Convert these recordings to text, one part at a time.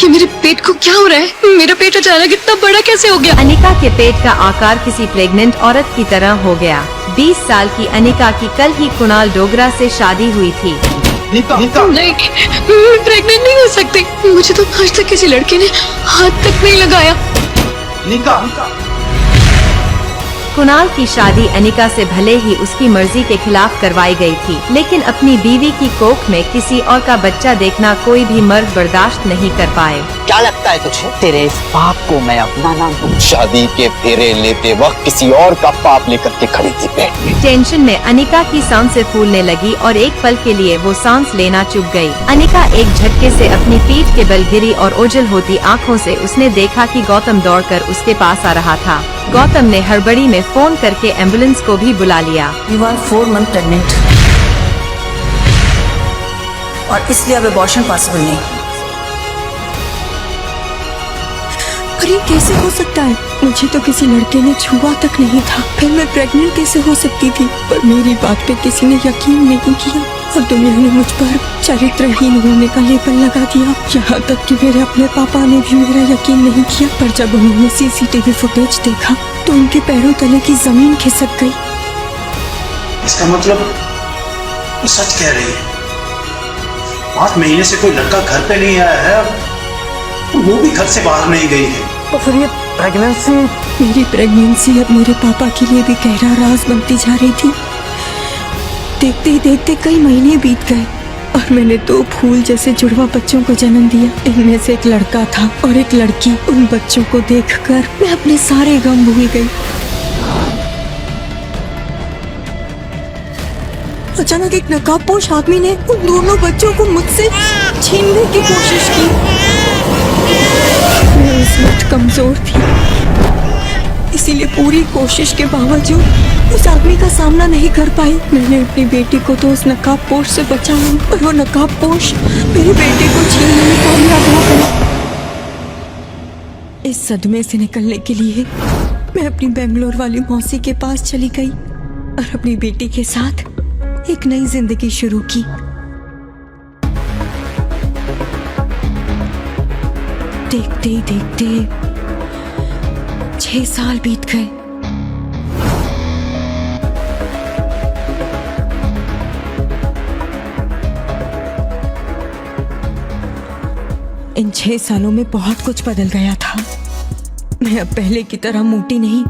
ये मेरे पेट को क्या हो रहा है? मेरा पेट अचानक इतना बड़ा कैसे हो गया? अनिका के पेट का आकार किसी प्रेग्नेंट औरत की तरह हो गया। 20 साल की अनिका की कल ही कुणाल डोगरा से शादी हुई थी। नीता, नहीं, प्रेग्नेंट नहीं हो सकती। मुझे तो आज तक किसी लड़के ने हाथ तक नहीं लगाया। नीता, कुणाल की शादी अनिका से भले ही उसकी मर्जी के खिलाफ करवाई गई थी, लेकिन अपनी बीवी की कोख में किसी और का बच्चा देखना कोई भी मर्द बर्दाश्त नहीं कर पाए। क्या लगता है तुझे तेरे इस पाप को मैं अपना नाम दूं? शादी के फेरे लेते वक्त किसी और का पाप लेकर के खड़ी थी पेट में। टेंशन में अनिका की सांसें फूलने लगी और एक पल के लिए वो सांस लेना चूक गई। अनिका एक झटके से अपनी पीठ के बल गिरी और ओझल होती आंखों से उसने देखा कि गौतम दौड़कर उसके पास आ रहा था। गौतम ने हड़बड़ी में फोन करके एम्बुलेंस को भी बुला लिया। You are 4 months pregnant और इसलिए अब अबॉर्शन पॉसिबल नहीं। अरे कैसे हो सकता है? मुझे तो किसी लड़के ने छुआ तक नहीं था, फिर मैं प्रेग्नेंट कैसे हो सकती थी? पर मेरी बात पे किसी ने यकीन नहीं किया और दुनिया ने मुझ पर चरित्रहीन होने का लेबल लगा दिया। यहाँ तक कि मेरे अपने पापा ने भी मेरा यकीन नहीं किया। पर जब उन्होंने सीसीटीवी फुटेज देखा तो उनके पैरों तले की जमीन खिसक गई। इसका मतलब वो सच कह रही है। 5 महीने से कोई लड़का घर पे नहीं आया है, वो भी घर से बाहर नहीं गई है। तो फिर ये प्रेगनेंसी? मेरी प्रेगनेंसी अब मेरे पापा के लिए भी गहरा राज बनती जा रही थी। देखते ही देखते कई महीने बीत गए और मैंने 2 फूल जैसे जुड़वा बच्चों को जन्म दिया। इनमें से एक लड़का था और एक लड़की। उन बच्चों को देखकर मैं अपने सारे गम भूल गई। अचानक एक नकाबपोश आदमी ने उन दोनों बच्चों को मुझसे छीनने की कोशिश की। मैं उस वक्त कमजोर थी, इसीलिए पूरी कोशिश के बावजूद उस आदमी का सामना नहीं कर पाई। मैंने अपनी बेटी को तो उस नकाबपोश से बचाया और वो नकाबपोश मेरी बेटी को छीनने में कामयाब हो गई। इस सदमे से निकलने के लिए मैं अपनी बेंगलोर वाली मौसी के पास चली गई और अपनी बेटी के साथ एक नई जिंदगी शुरू की। देखते ही देखते 6 साल बीत गए। इन 6 सालों में बहुत कुछ बदल गया था। मैं अब पहले की तरह मोटी नहीं,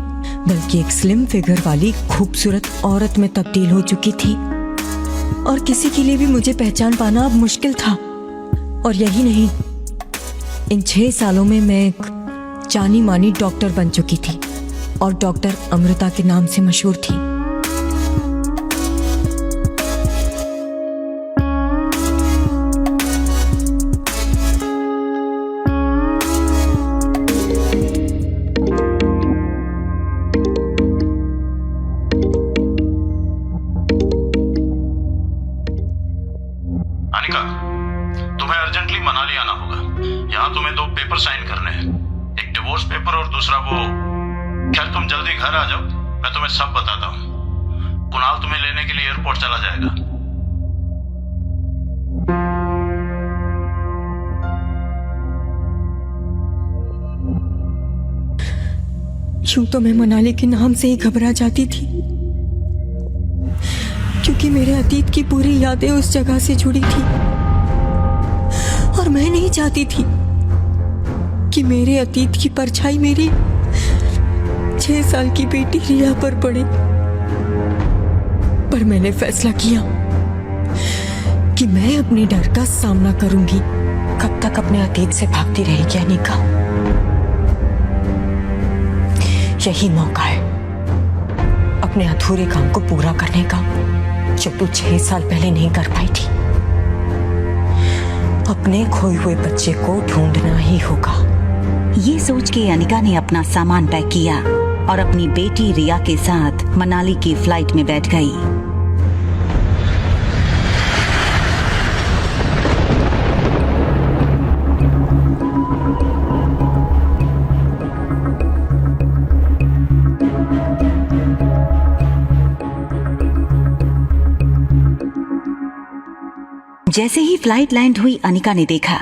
बल्कि एक स्लिम फिगर वाली खूबसूरत औरत में तब्दील हो चुकी थी और किसी के लिए भी मुझे पहचान पाना अब मुश्किल था। और यही नहीं, इन 6 सालों में मैं एक जानी मानी डॉक्टर बन चुकी थी और डॉक्टर अमृता के नाम से मशहूर थी। अनिका, तुम्हें अर्जेंटली मनाली आना होगा। यहाँ तुम्हें 2 पेपर साइन करने हैं, एक डिवोर्स पेपर और दूसरा वो। खैर तुम जल्दी घर आ जाओ, मैं तुम्हें सब बताता हूँ। कुणाल तुम्हें लेने के लिए एयरपोर्ट चला जाएगा। यूं तो मैं मनाली के नाम से ही घबरा जाती थी, क्योंकि मेरे अतीत की पूरी यादें उस जगह से जुड़ी थी और मैं नहीं चाहती थी कि मेरे अतीत की परछाई मेरी 6 साल की बेटी रिया पर पड़े। पर मैंने फैसला किया कि मैं अपने डर का सामना करूंगी। कब तक अपने अतीत से भागती रहेगी अनिका? यही मौका है अपने अधूरे काम को पूरा करने का, जो तू 6 साल पहले नहीं कर पाई थी। अपने खोए हुए बच्चे को ढूंढना ही होगा। ये सोच के अनिका ने अपना सामान पैक किया और अपनी बेटी रिया के साथ मनाली की फ्लाइट में बैठ गई। जैसे ही फ्लाइट लैंड हुई, अनिका ने देखा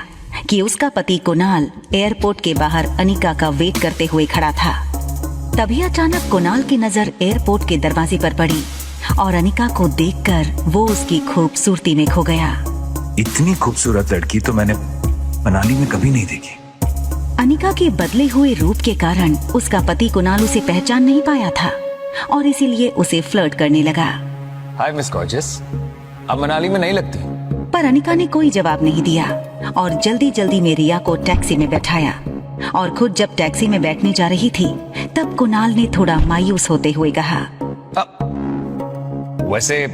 कि उसका पति कुणाल एयरपोर्ट के बाहर अनिका का वेट करते हुए खड़ा था। तभी अचानक कुणाल की नजर एयरपोर्ट के दरवाजे पर पड़ी और अनिका को देखकर वो उसकी खूबसूरती में खो गया। इतनी खूबसूरत लड़की तो मैंने मनाली में कभी नहीं देखी। अनिका के बदले हुए रूप के कारण उसका पति कुणाल उसे पहचान नहीं पाया था और इसीलिए उसे फ्लर्ट करने लगा। हाय मिस गॉर्जियस, आप मनाली में नहीं लगती। पर अनिका ने कोई जवाब नहीं दिया और जल्दी जल्दी में रिया को टैक्सी में बैठाया और खुद जब टैक्सी में बैठने जा रही थी तब कुणाल ने थोड़ा मायूस होते हुए कहा, वैसे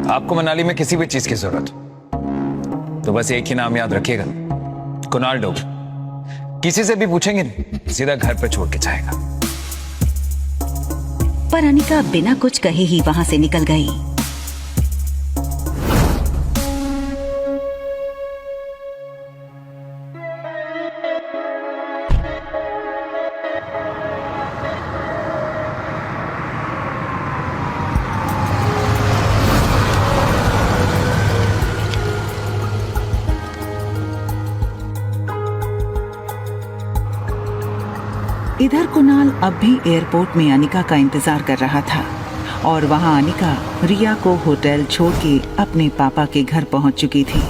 आपको मनाली में किसी भी चीज की जरूरत तो बस एक ही नाम याद रखिएगा, कुणाल डोगर। किसी से भी पूछेंगे नहीं, सीधा घर पे छोड़ के जाएगा। पर अनिका बिना कुछ कहे ही वहां से निकल गई। इधर कुणाल अब भी एयरपोर्ट में अनिका का इंतजार कर रहा था और वहां अनिका रिया को होटल छोड़ के अपने पापा के घर पहुंच चुकी थी।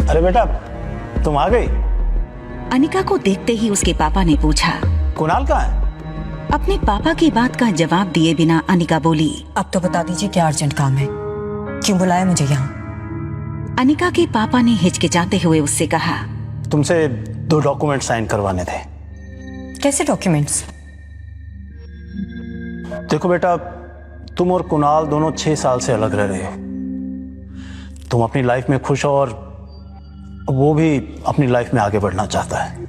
अरे बेटा, तुम आ गई? अनिका को देखते ही उसके पापा ने पूछा, कुणाल कहाँ है? अपने पापा की बात का जवाब दिए बिना अनिका बोली, अब तो बता दीजिए क्या अर्जेंट काम है, क्यों बुलाया मुझे यहाँ? अनिका के पापा ने हिचकिचाते हुए उससे कहा, तुमसे 2 डॉक्यूमेंट साइन करवाने थे। कैसे डॉक्यूमेंट्स? देखो बेटा, तुम और कुणाल दोनों 6 साल से अलग रह रहे हो। तुम अपनी लाइफ में खुश हो और वो भी अपनी लाइफ में आगे बढ़ना चाहता है,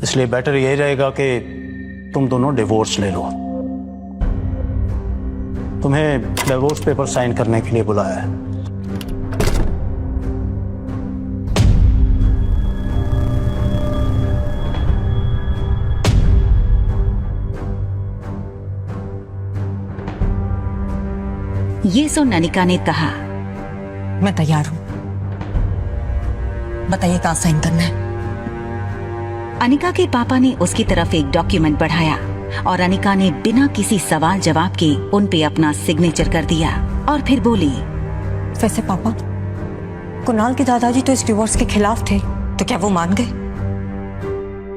इसलिए बेटर यही रहेगा कि तुम दोनों डिवोर्स ले लो। तुम्हें डिवोर्स पेपर साइन करने के लिए बुलाया है। ये सुन अनिका ने कहा, मैं तैयार हूँ, बताइए कहाँ साइन करना है? अनिका के पापा ने उसकी तरफ एक डॉक्यूमेंट बढ़ाया और अनिका ने बिना किसी सवाल जवाब के उन पे अपना सिग्नेचर कर दिया और फिर बोली, वैसे पापा, कुणाल के दादाजी तो इस डिवोर्स के खिलाफ थे, तो क्या वो मान गए?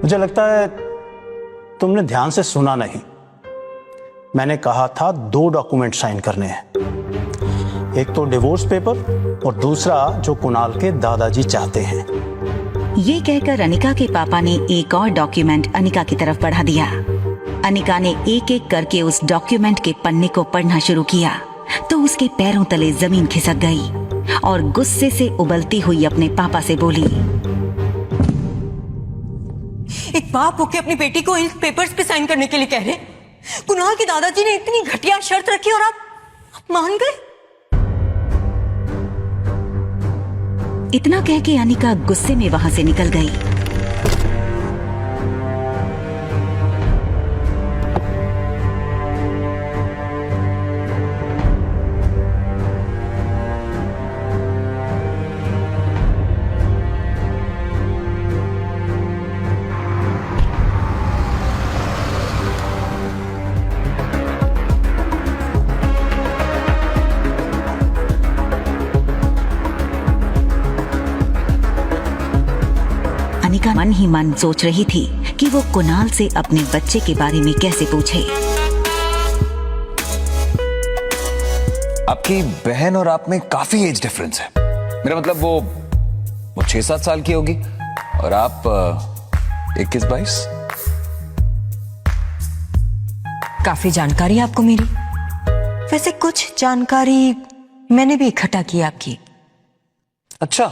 मुझे लगता है तुमने ध्यान से सुना नहीं। मैंने कहा था 2 डॉक्यूमेंट साइन करने हैं, एक तो डिवोर्स पेपर और दूसरा जो कुणाल के दादाजी चाहते हैं। ये कहकर अनिका के पापा ने एक और डॉक्यूमेंट अनिका की तरफ बढ़ा दिया। अनिका ने एक एक करके उस डॉक्यूमेंट के पन्ने को पढ़ना शुरू किया तो उसके पैरों तले जमीन खिसक गई और गुस्से से उबलती हुई अपने पापा से बोली, एक बाप होके अपनी बेटी को इन पेपर्स पे साइन करने के लिए कह रहे? कुणाल के दादाजी ने इतनी घटिया शर्त रखी और आप मान गए? इतना कह के अनिका गुस्से में वहां से निकल गई। अनिका मन ही मन सोच रही थी कि वो कुणाल से अपने बच्चे के बारे में कैसे पूछे। आपकी बहन और आप में काफी एज डिफरेंस है। मेरा मतलब वो 6-7 साल की होगी और आप 21-22। काफी जानकारी आपको मेरी। वैसे कुछ जानकारी मैंने भी इकट्ठा की आपकी। अच्छा,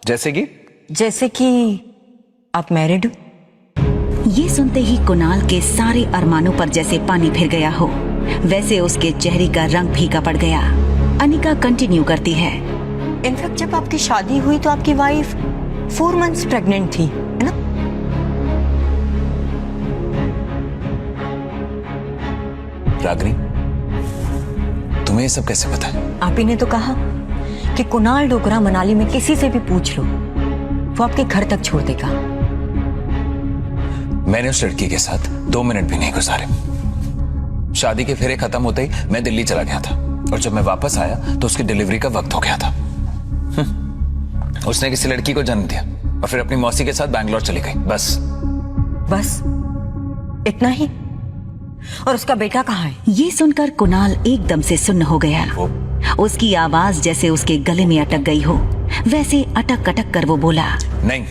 जैसे कि आप मैरिड हो? ये सुनते ही कुणाल के सारे अरमानों पर जैसे पानी फिर गया हो वैसे उसके चेहरे का रंग फीका पड़ गया। अनिका कंटिन्यू करती है, इनफैक्ट जब आपकी शादी हुई तो आपकी वाइफ 4 मंथ्स प्रेग्नेंट थी, है ना? रागिनी, तुम्हें ये सब कैसे पता है? आप ही ने तो कहा कि कुणाल डोगरा मनाली में किसी से भी पूछ लो, वो आपके घर तक छोड़ देगा। मैंने उस लड़की के साथ 2 मिनट भी नहीं गुजारे। शादी के फेरे खत्म होते ही मैं दिल्ली चला गया था और जब मैं वापस आया तो उसकी डिलीवरी का वक्त हो गया था। उसने किसी लड़की को जन्म दिया और फिर अपनी मौसी के साथ बैंगलोर चली गई। बस इतना ही? और उसका बेटा कहाँ है? ये सुनकर कुणाल एकदम से सुन्न हो गया। उसकी आवाज जैसे उसके गले में अटक गई हो, वैसे अटक अटक कर वो बोला, नहीं।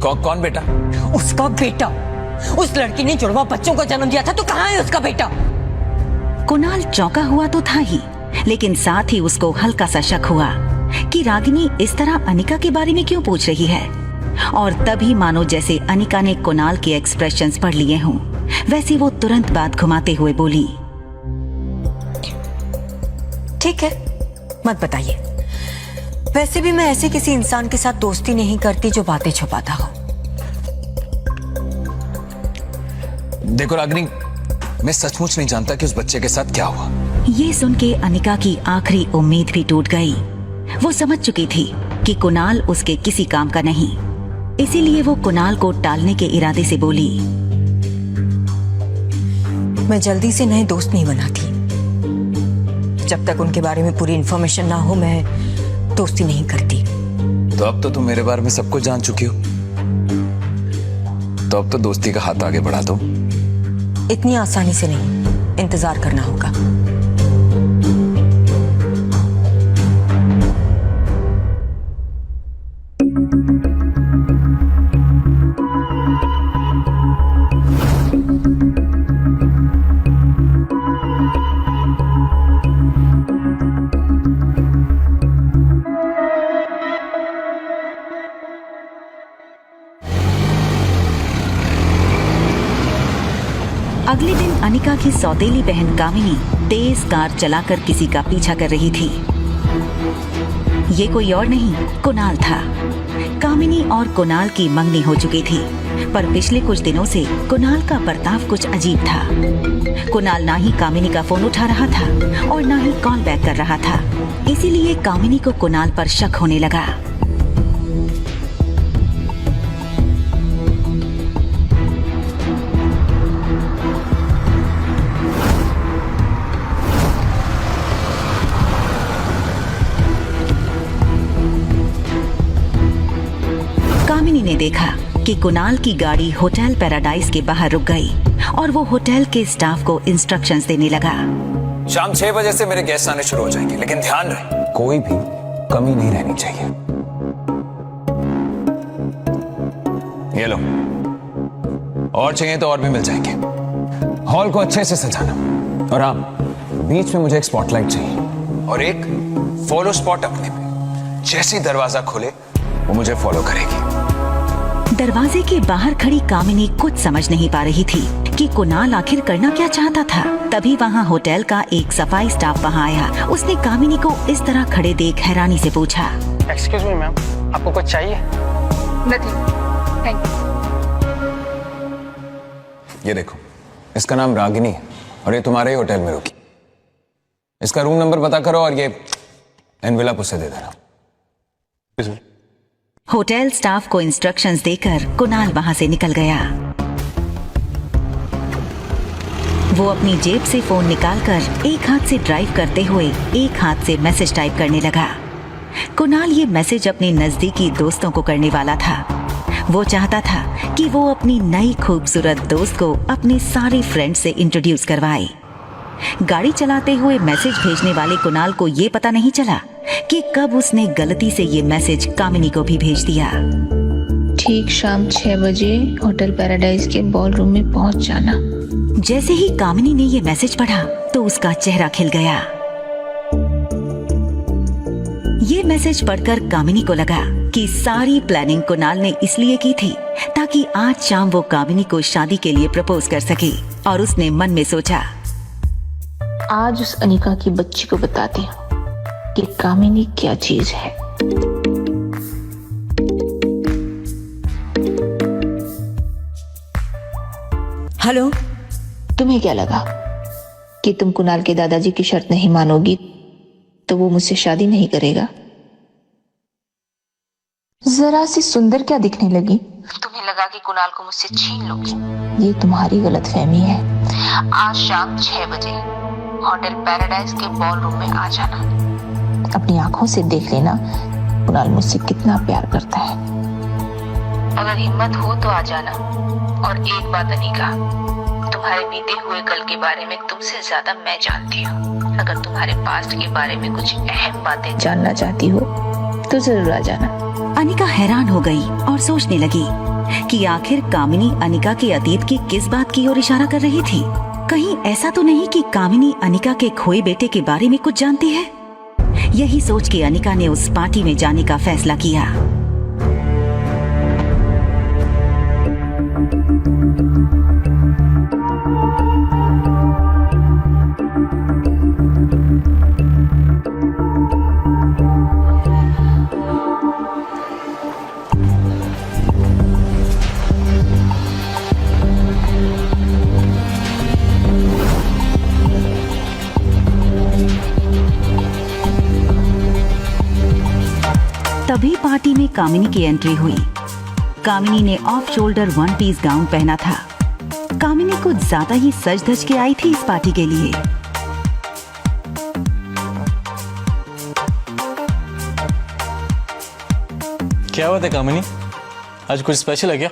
कौन बेटा? उसका बेटा। उस लड़की ने जुड़वा बच्चों को जन्म दिया था, तो कहाँ है उसका बेटा? कुणाल चौंका हुआ तो था ही, लेकिन साथ ही उसको हल्का सा शक हुआ कि रागिनी इस तरह अनिका के बारे में क्यों पूछ रही है। और तभी मानो जैसे अनिका ने कुणाल के एक्सप्रेशंस पढ़ लिए हों, वैसे वो तुरंत बात घुमाते हुए बोली, ठीक है, मत बताइए। वैसे भी मैं ऐसे किसी इंसान के साथ दोस्ती नहीं करती जो बातें छुपाता हो। देखो रागिनी, मैं सचमुच नहीं जानता कि उस बच्चे के साथ क्या हुआ। ये सुन के अनिका की आखिरी उम्मीद भी टूट गई। वो समझ चुकी थी कि कुणाल उसके किसी काम का नहीं, इसीलिए वो कुणाल को टालने के इरादे से बोली, मैं जल्दी से नए दोस्त नहीं बनाती। जब तक उनके बारे में पूरी इन्फॉर्मेशन ना हो, मैं दोस्ती नहीं करती। तो अब तो तुम मेरे बारे में सब कुछ जान चुकी हो, तो अब तो दोस्ती का हाथ आगे बढ़ा दो। इतनी आसानी से नहीं, इंतजार करना होगा। अगले दिन अनिका की सौतेली बहन कामिनी तेज कार चलाकर किसी का पीछा कर रही थी। ये कोई और नहीं, कुणाल था। कामिनी और कुणाल की मंगनी हो चुकी थी, पर पिछले कुछ दिनों से कुणाल का बर्ताव कुछ अजीब था। कुणाल ना ही कामिनी का फोन उठा रहा था और ना ही कॉल बैक कर रहा था, इसीलिए कामिनी को कुणाल पर शक होने लगा। कामिनी ने देखा कि कुणाल की गाड़ी होटल पैराडाइज के बाहर रुक गई और वो होटल के स्टाफ को इंस्ट्रक्शंस देने लगा। शाम 6 बजे से मेरे गेस्ट आने शुरू हो जाएंगे, लेकिन ध्यान रहे कोई भी कमी नहीं रहनी चाहिए। ये लो, और चाहिए तो और भी मिल जाएंगे। हॉल को अच्छे से सजाना, और हाँ, बीच में मुझे एक स्पॉटलाइट चाहिए और एक फॉलो स्पॉट अपने पे। जैसे ही दरवाजा खोले वो मुझे फॉलो करेगी। दरवाजे के बाहर खड़ी कामिनी कुछ समझ नहीं पा रही थी कि कुणाल आखिर करना क्या चाहता था। तभी वहाँ होटल का एक सफाई स्टाफ वहाँ आया। उसने कामिनी को इस तरह खड़े देख हैरानी से पूछा, एक्सक्यूज मी मैम, आपको कुछ चाहिए? Thank you. ये देखो, इसका नाम रागिनी है और ये तुम्हारे ही होटल में रुकी। इसका रूम नंबर पता करो और ये एनवेलप उसे दे देना। होटल स्टाफ को इंस्ट्रक्शंस देकर कुणाल वहां से निकल गया। वो अपनी जेब से फोन निकालकर एक हाथ से ड्राइव करते हुए एक हाथ से मैसेज टाइप करने लगा। कुणाल ये मैसेज अपने नजदीकी दोस्तों को करने वाला था। वो चाहता था कि वो अपनी नई खूबसूरत दोस्त को अपने सारे फ्रेंड से इंट्रोड्यूस करवाए। गाड़ी चलाते हुए मैसेज भेजने वाले कुणाल को ये पता नहीं चला कि कब उसने गलती से ये मैसेज कामिनी को भी भेज दिया। ठीक शाम 6 बजे होटल पैराडाइज के बॉल रूम में पहुंच जाना। जैसे ही कामिनी ने ये मैसेज पढ़ा तो उसका चेहरा खिल गया। ये मैसेज पढ़कर कामिनी को लगा कि सारी प्लानिंग कुणाल ने इसलिए की थी ताकि आज शाम वो कामिनी को शादी के लिए प्रपोज कर सके। और उसने मन में सोचा, आज उस अनिका की बच्ची को बताती हूँ कि कामिनी क्या चीज है। हेलो। तुम्हें क्या लगा कि तुम कुणाल के दादाजी की शर्त नहीं मानोगी तो वो मुझसे शादी नहीं करेगा? जरा सी सुंदर क्या दिखने लगी? तुम्हें लगा कि कुणाल को मुझसे छीन लोगी? ये तुम्हारी गलतफहमी है। आज शाम 6 बजे होटल पैराडाइज के बॉलरूम में आ जाना। अपनी आंखों से देख लेना कुणाल मुझसे कितना प्यार करता है। अगर हिम्मत हो तो आ जाना। और एक बात अनिका, तुम्हारे बीते हुए कल के बारे में तुमसे ज्यादा मैं जानती हूँ। अगर तुम्हारे पास्ट के बारे में कुछ अहम बातें जानना चाहती हो तो जरूर आ जाना। अनिका हैरान हो गई और सोचने लगी कि आखिर कामिनी अनिका के अतीत की किस बात की ओर इशारा कर रही थी। कहीं ऐसा तो नहीं कि कामिनी अनिका के खोए बेटे के बारे में कुछ जानती है। यही सोच के अनिका ने उस पार्टी में जाने का फैसला किया। तभी पार्टी में कामिनी की एंट्री हुई। कामिनी ने off shoulder one piece gown पहना था। कामिनी कुछ ज्यादा ही सज धज के आई थी इस पार्टी के लिए। क्या बात है कामिनी, आज कुछ स्पेशल है क्या?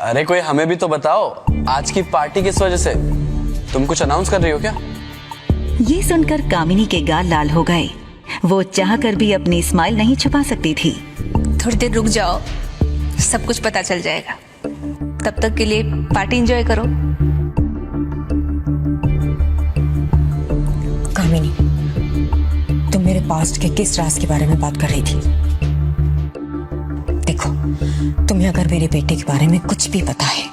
अरे कोई हमें भी तो बताओ, आज की पार्टी किस वजह से? तुम कुछ अनाउंस कर रही हो क्या? ये सुनकर कामिनी के गाल लाल हो गए। वो चाहकर भी अपनी स्माइल नहीं छुपा सकती थी। थोड़ी देर रुक जाओ, सब कुछ पता चल जाएगा। तब तक के लिए पार्टी एंजॉय करो। कामिनी, तुम मेरे पास्ट के किस राज के बारे में बात कर रही थी? देखो, तुम्हें अगर मेरे बेटे के बारे में कुछ भी पता है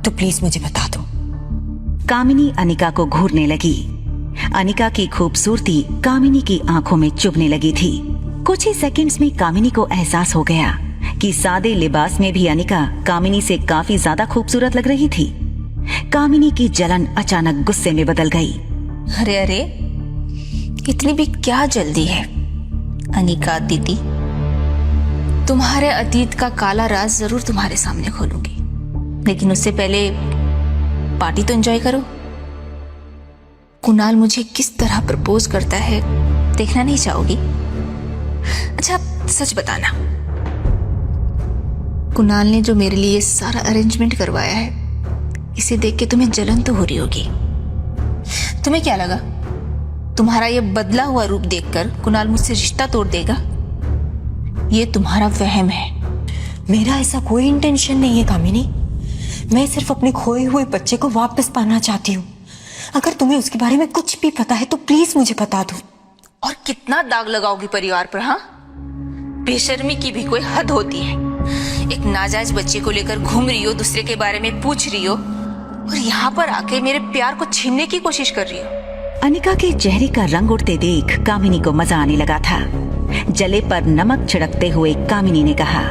तो प्लीज मुझे बता दो। कामिनी अनिका को घूरने लगी। अनिका की खूबसूरती कामिनी की आंखों में चुभने लगी थी। कुछ ही सेकंड्स में कामिनी को एहसास हो गया कि सादे लिबास में भी अनिका कामिनी से काफी ज्यादा खूबसूरत लग रही थी। कामिनी की जलन अचानक गुस्से में बदल गई। अरे अरे, इतनी भी क्या जल्दी है? अनिका दीदी, तुम्हारे अतीत का काला राज जरूर तुम्हारे सामने खोलूंगी, लेकिन उससे पहले पार्टी तो एंजॉय करो। कुणाल मुझे किस तरह प्रपोज करता है देखना नहीं चाहोगी? अच्छा सच बताना, कुणाल ने जो मेरे लिए सारा अरेंजमेंट करवाया है, इसे देख के तुम्हें जलन तो हो रही होगी। तुम्हें क्या लगा तुम्हारा ये बदला हुआ रूप देखकर कुणाल मुझसे रिश्ता तोड़ देगा? ये तुम्हारा वहम है। मेरा ऐसा कोई इंटेंशन नहीं है कामिनी। मैं सिर्फ अपने खोए हुए बच्चे को वापस पाना चाहती हूँ। अगर तुम्हें उसके बारे में कुछ भी पता है तो प्लीज मुझे बता दो। और कितना दाग लगाओगी परिवार पर? हाँ, बेशर्मी की भी कोई हद होती है। एक नाजायज बच्चे को लेकर घूम रही हो, दूसरे के बारे में पूछ रही हो, और यहाँ पर आके मेरे प्यार को छीनने की कोशिश कर रही हो। अनिका के चेहरे का रंग उड़ते देख कामिनी को मजा आने लगा था। जले पर नमक छिड़कते हुए कामिनी ने कहा,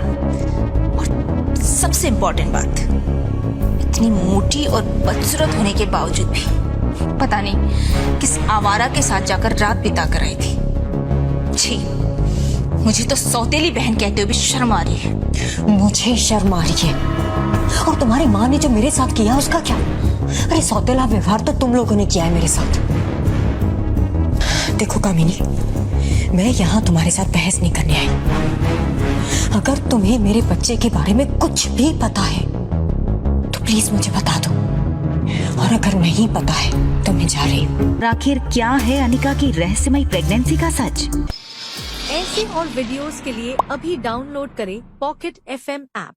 और सबसे इम्पोर्टेंट बात, इतनी मोटी और बदसूरत होने के बावजूद भी पता नहीं किस आवारा के साथ जाकर रात बिता कर आई थी। छी, मुझे तो सौतेली बहन कहते हुए भी शर्म आ रही है। मुझे शर्म आ रही है, और तुम्हारी माँ ने जो मेरे साथ किया उसका क्या? अरे सौतेला व्यवहार तो तुम लोगों ने किया है मेरे साथ। देखो कामिनी, मैं यहाँ तुम्हारे साथ बहस नहीं करने आई। अगर तुम्हें मेरे बच्चे के बारे में कुछ भी पता है तो प्लीज मुझे बता दो, और अगर नहीं पता है तो मैं जा रही हूँ। आखिर क्या है अनिका की रहस्यमयी प्रेगनेंसी का सच? ऐसे और वीडियोस के लिए अभी डाउनलोड करें पॉकेट FM ऐप।